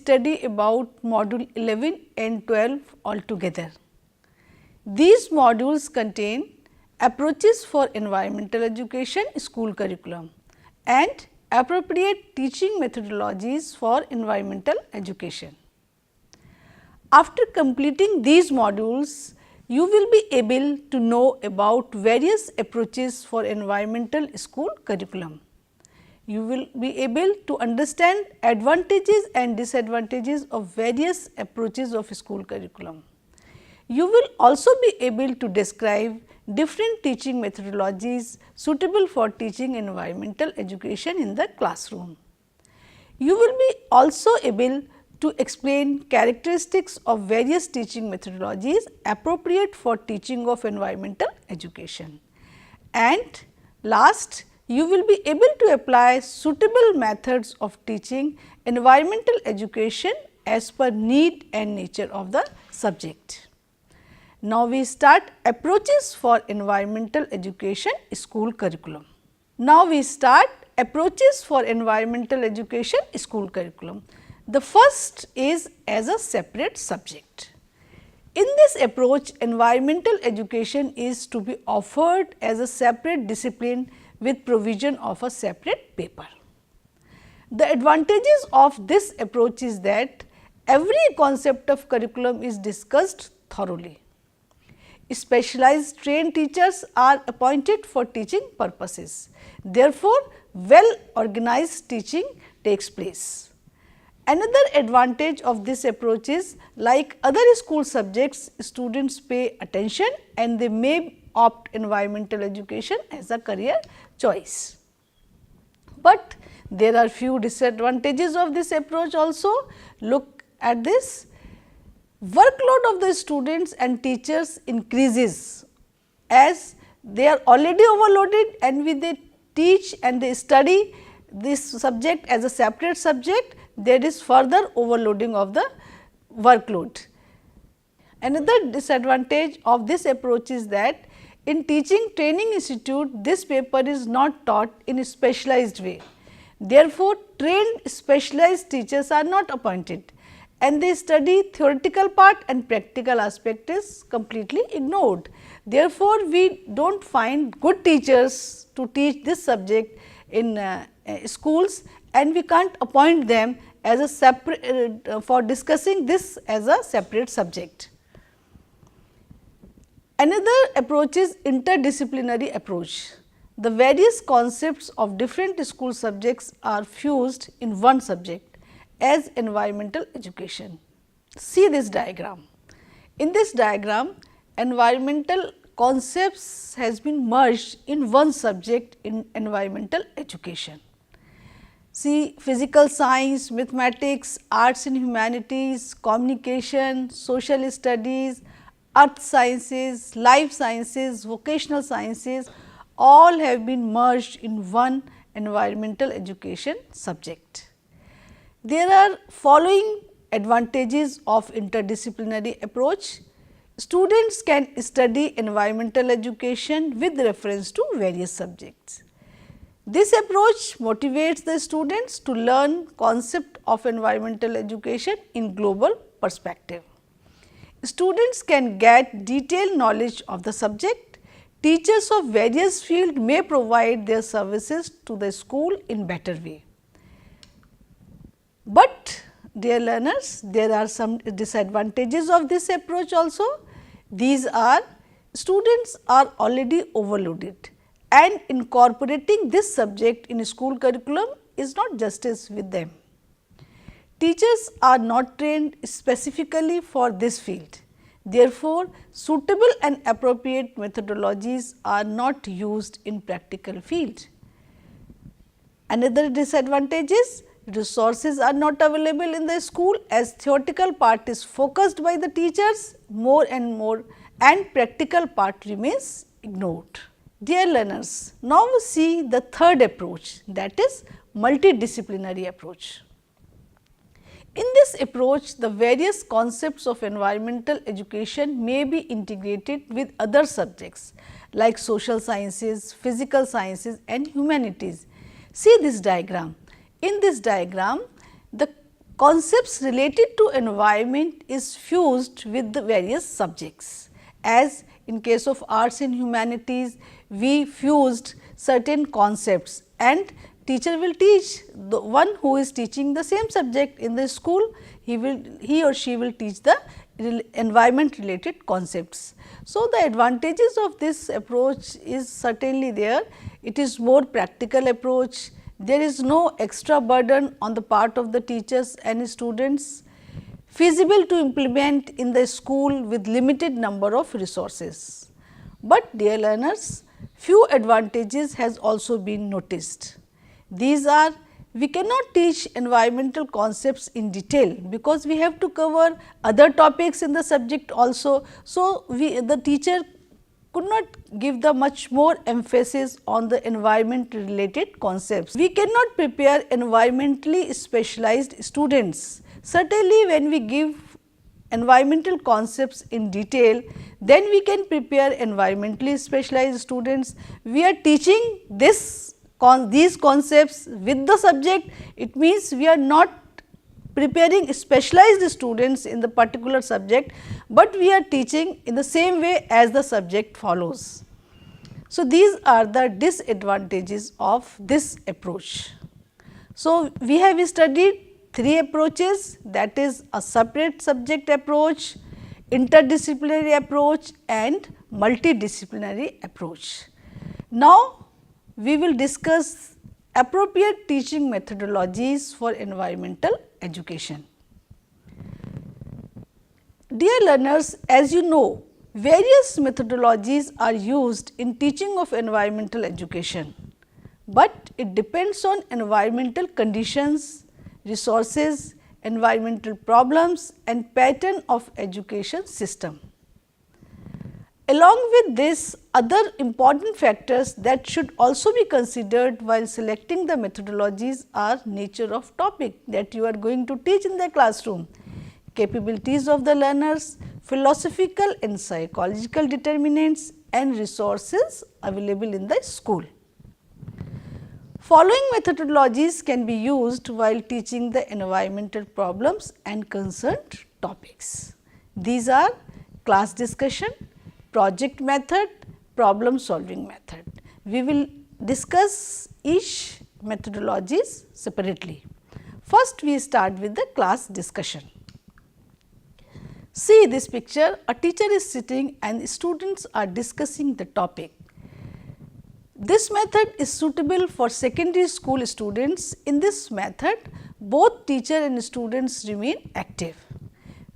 study about module 11 and 12 altogether. These modules contain approaches for environmental education school curriculum and appropriate teaching methodologies for environmental education. After completing these modules, you will be able to know about various approaches for environmental school curriculum. You will be able to understand advantages and disadvantages of various approaches of school curriculum. You will also be able to describe different teaching methodologies suitable for teaching environmental education in the classroom. You will be also able to explain characteristics of various teaching methodologies appropriate for teaching of environmental education. And last, you will be able to apply suitable methods of teaching environmental education as per need and nature of the subject. Now, we start approaches for environmental education school curriculum. Now, we start approaches for environmental education school curriculum. The first is as a separate subject. In this approach, environmental education is to be offered as a separate discipline with provision of a separate paper. The advantages of this approach is that every concept of curriculum is discussed thoroughly. Specialized trained teachers are appointed for teaching purposes. Therefore, well organized teaching takes place. Another advantage of this approach is, like other school subjects, students pay attention and they may opt environmental education as a career choice. But there are few disadvantages of this approach also. Look at this. Workload of the students and teachers increases as they are already overloaded, and when they teach and they study this subject as a separate subject, there is further overloading of the workload. Another disadvantage of this approach is that in teaching training institute, this paper is not taught in a specialized way. Therefore, trained specialized teachers are not appointed, and they study theoretical part and practical aspect is completely ignored. Therefore, we do not find good teachers to teach this subject in schools, and we can't appoint them as a separate for discussing this as a separate subject. Another approach is interdisciplinary approach. The various concepts of different school subjects are fused in one subject as environmental education. See this diagram. In this diagram, environmental concepts has been merged in one subject in environmental education. See, physical science, mathematics, arts and humanities, communication, social studies, earth sciences, life sciences, vocational sciences, all have been merged in one environmental education subject. There are following advantages of interdisciplinary approach. Students can study environmental education with reference to various subjects. This approach motivates the students to learn concept of environmental education in global perspective. Students can get detailed knowledge of the subject. Teachers of various fields may provide their services to the school in better way. But dear learners, there are some disadvantages of this approach also. These are, students are already overloaded, and incorporating this subject in school curriculum is not justice with them. Teachers are not trained specifically for this field. Therefore, suitable and appropriate methodologies are not used in practical field. Another disadvantage is, resources are not available in the school as theoretical part is focused by the teachers more and more, and practical part remains ignored. Dear learners, now we see the third approach, that is multidisciplinary approach. In this approach, the various concepts of environmental education may be integrated with other subjects like social sciences, physical sciences and humanities. See this diagram. In this diagram, the concepts related to environment is fused with the various subjects. As in case of arts and humanities, we fused certain concepts and teacher will teach the one who is teaching the same subject in the school, he or she will teach the environment related concepts. So, the advantages of this approach is certainly there. It is more practical approach. There is no extra burden on the part of the teachers and students, feasible to implement in the school with limited number of resources. But dear learners, few advantages has also been noticed. These are, we cannot teach environmental concepts in detail, because we have to cover other topics in the subject also. So, the teacher could not give the much more emphasis on the environment related concepts. We cannot prepare environmentally specialized students. Certainly, when we give environmental concepts in detail, then we can prepare environmentally specialized students. We are teaching these concepts with the subject, it means we are not preparing specialized students in the particular subject, but we are teaching in the same way as the subject follows. So, these are the disadvantages of this approach. So, we have studied 3 approaches, that is a separate subject approach, interdisciplinary approach and multidisciplinary approach. Now, we will discuss appropriate teaching methodologies for environmental education. Dear learners, as you know, various methodologies are used in teaching of environmental education, but it depends on environmental conditions, resources, environmental problems and pattern of education system. Along with this, other important factors that should also be considered while selecting the methodologies are nature of topic that you are going to teach in the classroom, capabilities of the learners, philosophical and psychological determinants and resources available in the school. Following methodologies can be used while teaching the environmental problems and concerned topics. These are class discussion, project method, problem solving method. We will discuss each methodologies separately. First, we start with the class discussion. See this picture, a teacher is sitting and students are discussing the topic. This method is suitable for secondary school students. In this method, both teacher and students remain active.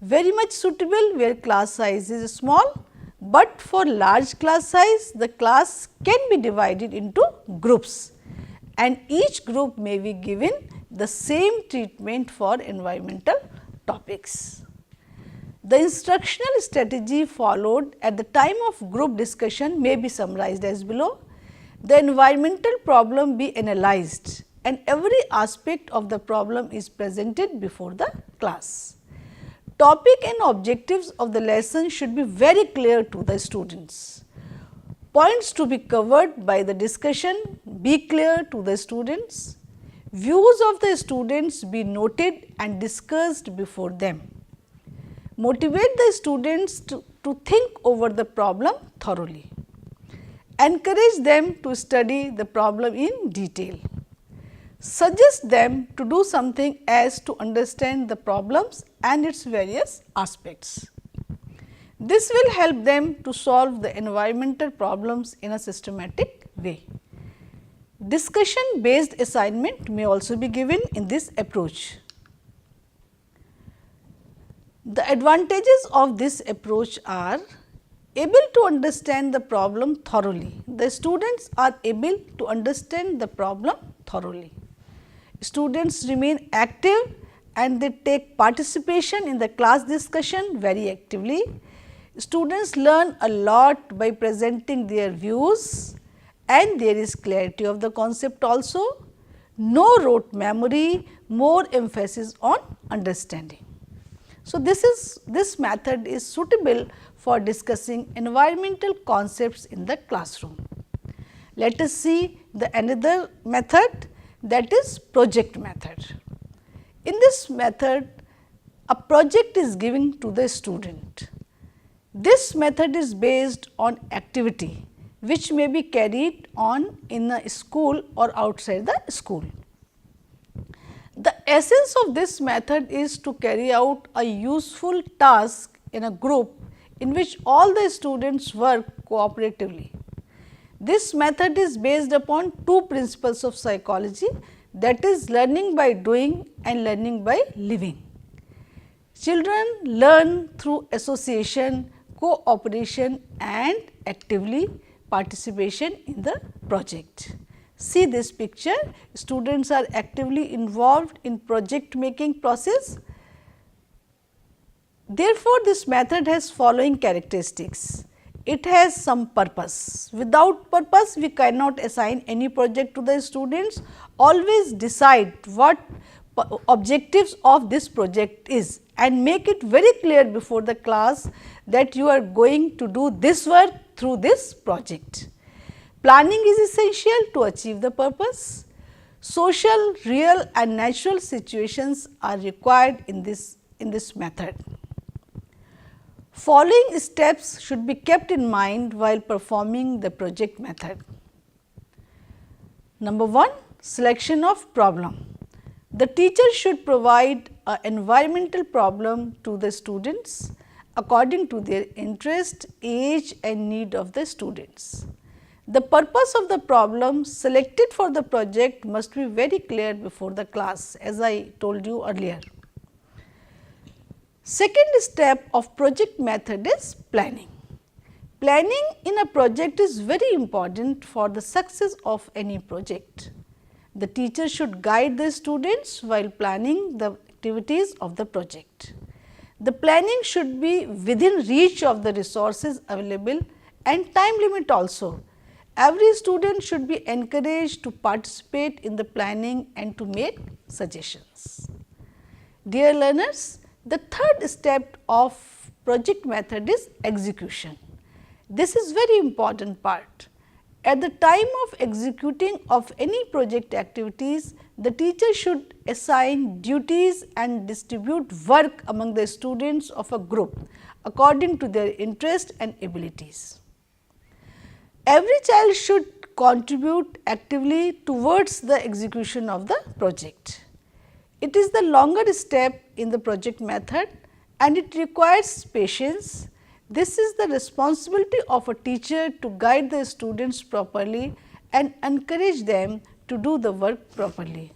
Very much suitable where class size is small, but for large class size, the class can be divided into groups and each group may be given the same treatment for environmental topics. The instructional strategy followed at the time of group discussion may be summarized as below. The environmental problem be analyzed and every aspect of the problem is presented before the class. Topic and objectives of the lesson should be very clear to the students. Points to be covered by the discussion be clear to the students. Views of the students be noted and discussed before them. Motivate the students to think over the problem thoroughly. Encourage them to study the problem in detail. Suggest them to do something as to understand the problems and its various aspects. This will help them to solve the environmental problems in a systematic way. Discussion based assignment may also be given in this approach. The advantages of this approach are able to understand the problem thoroughly. The students are able to understand the problem thoroughly. Students remain active and they take participation in the class discussion very actively. Students learn a lot by presenting their views and there is clarity of the concept also. No rote memory, more emphasis on understanding. So, this method is suitable for discussing environmental concepts in the classroom. Let us see the another method, that is project method. In this method, a project is given to the student. This method is based on activity which may be carried on in a school or outside the school. The essence of this method is to carry out a useful task in a group in which all the students work cooperatively. This method is based upon two principles of psychology, that is learning by doing and learning by living. Children learn through association, cooperation and actively participation in the project. See this picture, students are actively involved in project making process. Therefore, this method has following characteristics. It has some purpose. Without purpose, we cannot assign any project to the students. Always decide what objectives of this project is and make it very clear before the class that you are going to do this work through this project. Planning is essential to achieve the purpose. Social, real and natural situations are required in this method. Following steps should be kept in mind while performing the project method. Number 1, selection of problem. The teacher should provide an environmental problem to the students according to their interest, age and need of the students. The purpose of the problem selected for the project must be very clear before the class, as I told you earlier. Second step of project method is planning. Planning in a project is very important for the success of any project. The teacher should guide the students while planning the activities of the project. The planning should be within reach of the resources available and time limit also. Every student should be encouraged to participate in the planning and to make suggestions. Dear learners, the third step of project method is execution. This is very important part. At the time of executing of any project activities, the teacher should assign duties and distribute work among the students of a group according to their interest and abilities. Every child should contribute actively towards the execution of the project. It is the longer step in the project method and it requires patience. This is the responsibility of a teacher to guide the students properly and encourage them to do the work properly.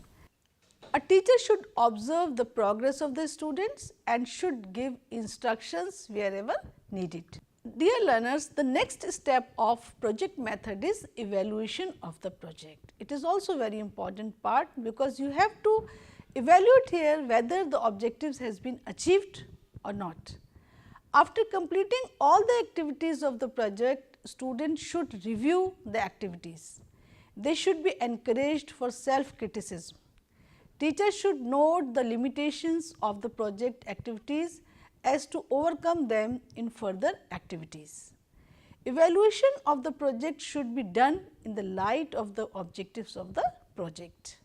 A teacher should observe the progress of the students and should give instructions wherever needed. Dear learners, the next step of project method is evaluation of the project. It is also very important part because you have to evaluate here whether the objectives has been achieved or not. After completing all the activities of the project, students should review the activities. They should be encouraged for self-criticism. Teachers should note the limitations of the project activities as to overcome them in further activities. Evaluation of the project should be done in the light of the objectives of the project.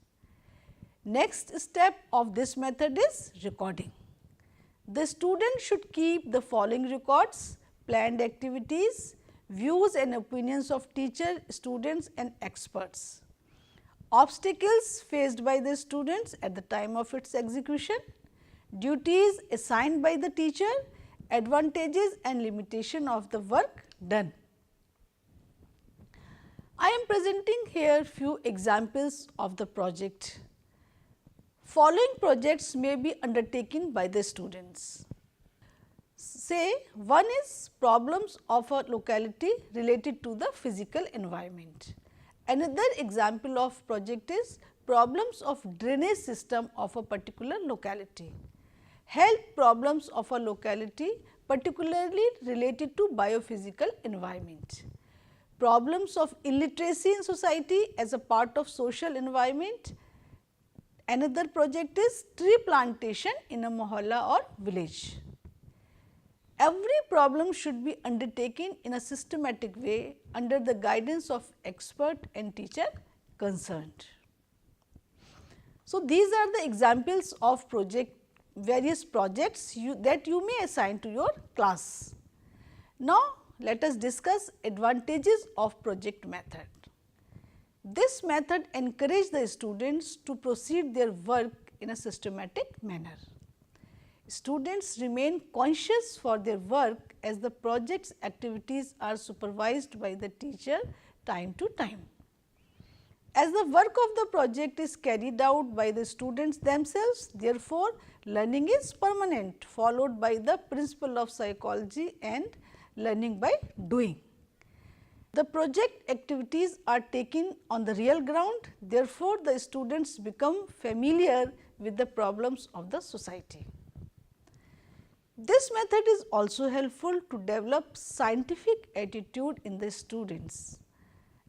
Next step of this method is recording. The student should keep the following records: planned activities, views and opinions of teacher, students and experts, obstacles faced by the students at the time of its execution, duties assigned by the teacher, advantages and limitation of the work done. I am presenting here few examples of the project. Following projects may be undertaken by the students. Say one is problems of a locality related to the physical environment. Another example of project is problems of drainage system of a particular locality. Health problems of a locality particularly related to biophysical environment. Problems of illiteracy in society as a part of social environment. Another project is tree plantation in a mohalla or village. Every problem should be undertaken in a systematic way under the guidance of expert and teacher concerned. So, these are the examples of various projects that you may assign to your class. Now, let us discuss advantages of project method. This method encourages the students to proceed their work in a systematic manner. Students remain conscious for their work as the project's activities are supervised by the teacher time to time. As the work of the project is carried out by the students themselves, therefore, learning is permanent, followed by the principle of psychology and learning by doing. The project activities are taken on the real ground, therefore, the students become familiar with the problems of the society. This method is also helpful to develop scientific attitude in the students.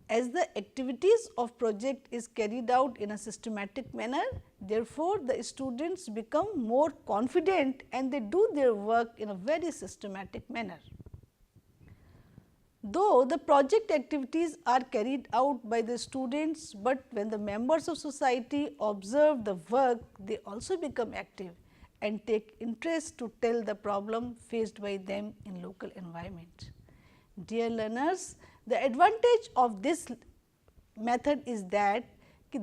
As the activities of project is carried out in a systematic manner, therefore, the students become more confident and they do their work in a very systematic manner. Though the project activities are carried out by the students, but when the members of society observe the work, they also become active and take interest to tell the problem faced by them in local environment. Dear learners, the advantage of this method is that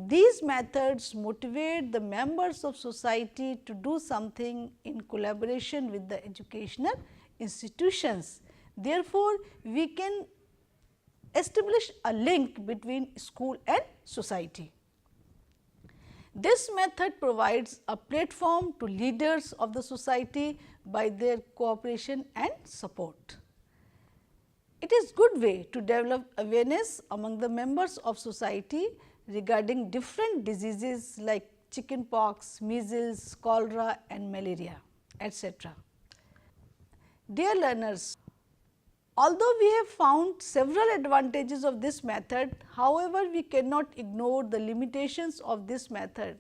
these methods motivate the members of society to do something in collaboration with the educational institutions. Therefore, we can establish a link between school and society. This method provides a platform to leaders of the society by their cooperation and support. It is good way to develop awareness among the members of society regarding different diseases like chicken pox, measles, cholera and malaria, etc. Dear learners, although we have found several advantages of this method, however, we cannot ignore the limitations of this method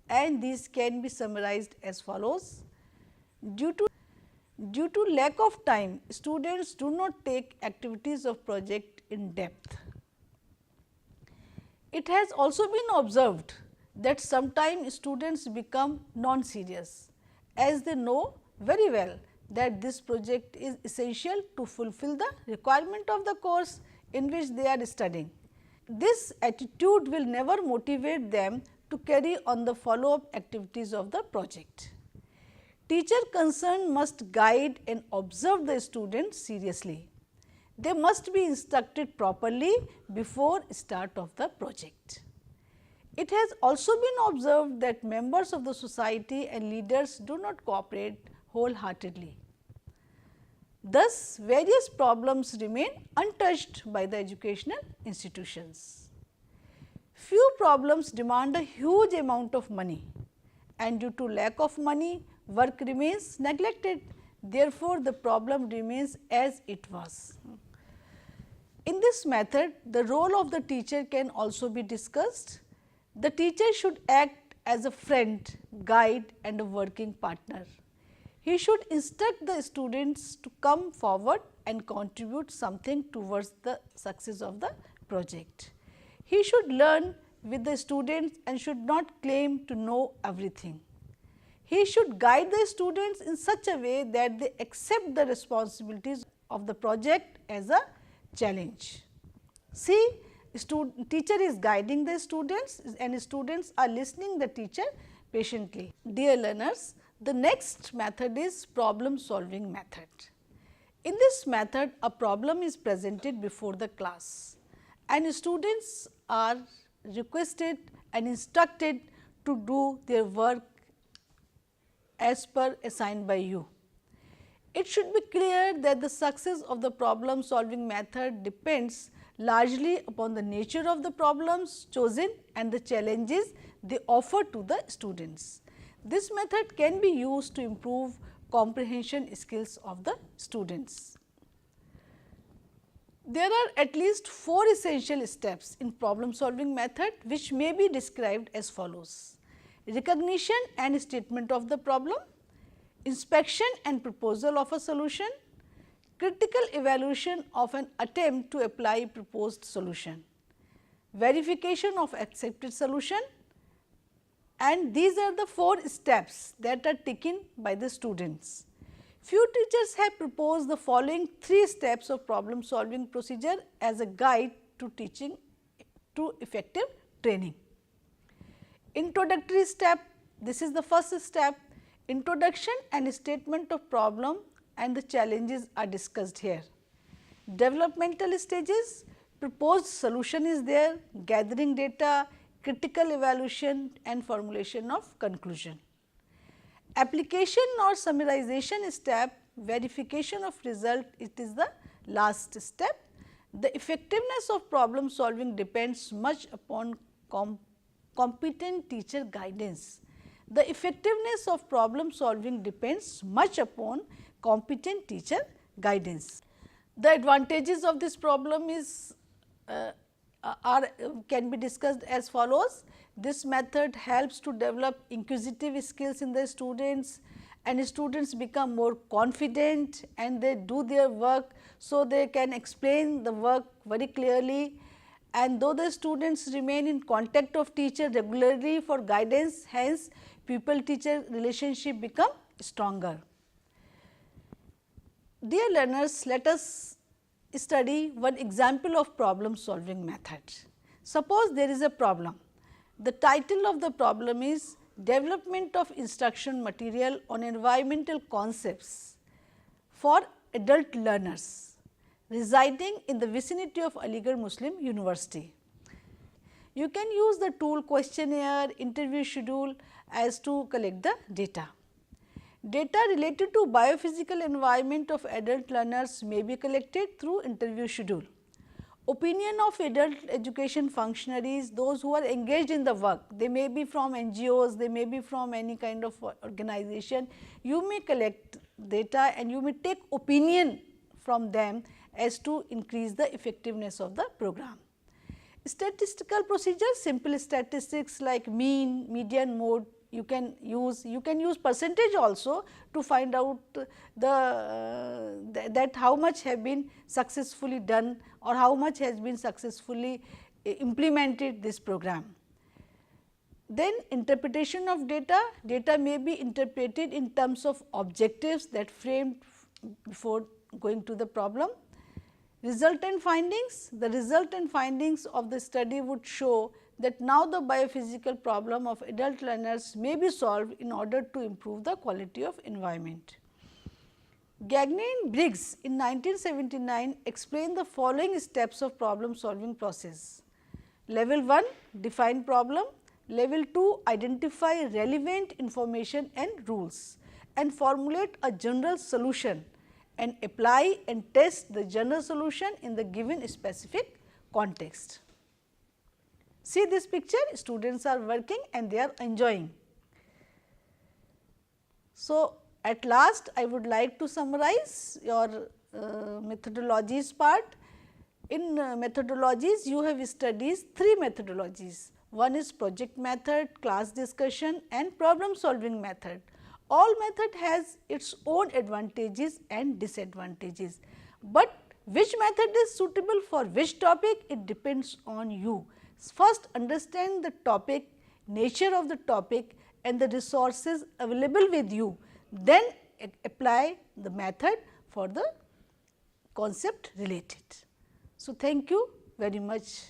and these can be summarized as follows. Due to lack of time, students do not take activities of project in depth. It has also been observed that sometimes students become non-serious as they know very well that this project is essential to fulfill the requirement of the course in which they are studying. This attitude will never motivate them to carry on the follow-up activities of the project. Teacher concerned must guide and observe the students seriously. They must be instructed properly before start of the project. It has also been observed that members of the society and leaders do not cooperate wholeheartedly. Thus, various problems remain untouched by the educational institutions. Few problems demand a huge amount of money and due to lack of money, work remains neglected. Therefore, the problem remains as it was. In this method, the role of the teacher can also be discussed. The teacher should act as a friend, guide and a working partner. He should instruct the students to come forward and contribute something towards the success of the project. He should learn with the students and should not claim to know everything. He should guide the students in such a way that they accept the responsibilities of the project as a challenge. See, teacher is guiding the students and students are listening the teacher patiently. Dear learners, the next method is problem solving method. In this method, a problem is presented before the class and students are requested and instructed to do their work as per assigned by you. It should be clear that the success of the problem solving method depends largely upon the nature of the problems chosen and the challenges they offer to the students. This method can be used to improve comprehension skills of the students. There are at least 4 essential steps in problem solving method which may be described as follows: recognition and statement of the problem, inspection and proposal of a solution, critical evaluation of an attempt to apply proposed solution, verification of accepted solution, and these are the 4 steps that are taken by the students. Few teachers have proposed the following 3 steps of problem solving procedure as a guide to teaching to effective training. Introductory step, this is the first step. Introduction and statement of problem and the challenges are discussed here. Developmental stages, proposed solution is there, gathering data, critical evaluation and formulation of conclusion. Application or summarization step, verification of result, it is the last step. The effectiveness of problem solving depends much upon competent teacher guidance. The effectiveness of problem solving depends much upon competent teacher guidance. The advantages of this problem is can be discussed as follows. This method helps to develop inquisitive skills in the students, and students become more confident and they do their work. So, they can explain the work very clearly, and though the students remain in contact of teacher regularly for guidance, hence pupil teacher relationship become stronger. Dear learners, let us study one example of problem solving method. Suppose there is a problem. The title of the problem is Development of Instruction Material on Environmental Concepts for Adult Learners residing in the vicinity of Aligarh Muslim University. You can use the tool questionnaire, interview schedule as to collect the data. Data related to biophysical environment of adult learners may be collected through interview schedule. Opinion of adult education functionaries, those who are engaged in the work, they may be from NGOs, they may be from any kind of organization. You may collect data and you may take opinion from them as to increase the effectiveness of the program. Statistical procedures, simple statistics like mean, median, mode, you can use percentage also to find out that how much have been successfully done or how much has been successfully implemented this program. Then interpretation of data, data may be interpreted in terms of objectives that framed before going to the problem. Resultant findings, the resultant findings of the study would show that now the biophysical problem of adult learners may be solved in order to improve the quality of environment. Gagné and Briggs in 1979 explained the following steps of problem solving process. Level 1, define problem. Level 2, identify relevant information and rules and formulate a general solution and apply and test the general solution in the given specific context. See this picture, students are working and they are enjoying. So, at last I would like to summarize your methodologies part. In methodologies, you have studied 3 methodologies. One is project method, class discussion and problem solving method. All method has its own advantages and disadvantages, but which method is suitable for which topic, it depends on you. First understand the topic, nature of the topic and the resources available with you, then apply the method for the concept related. So, thank you very much.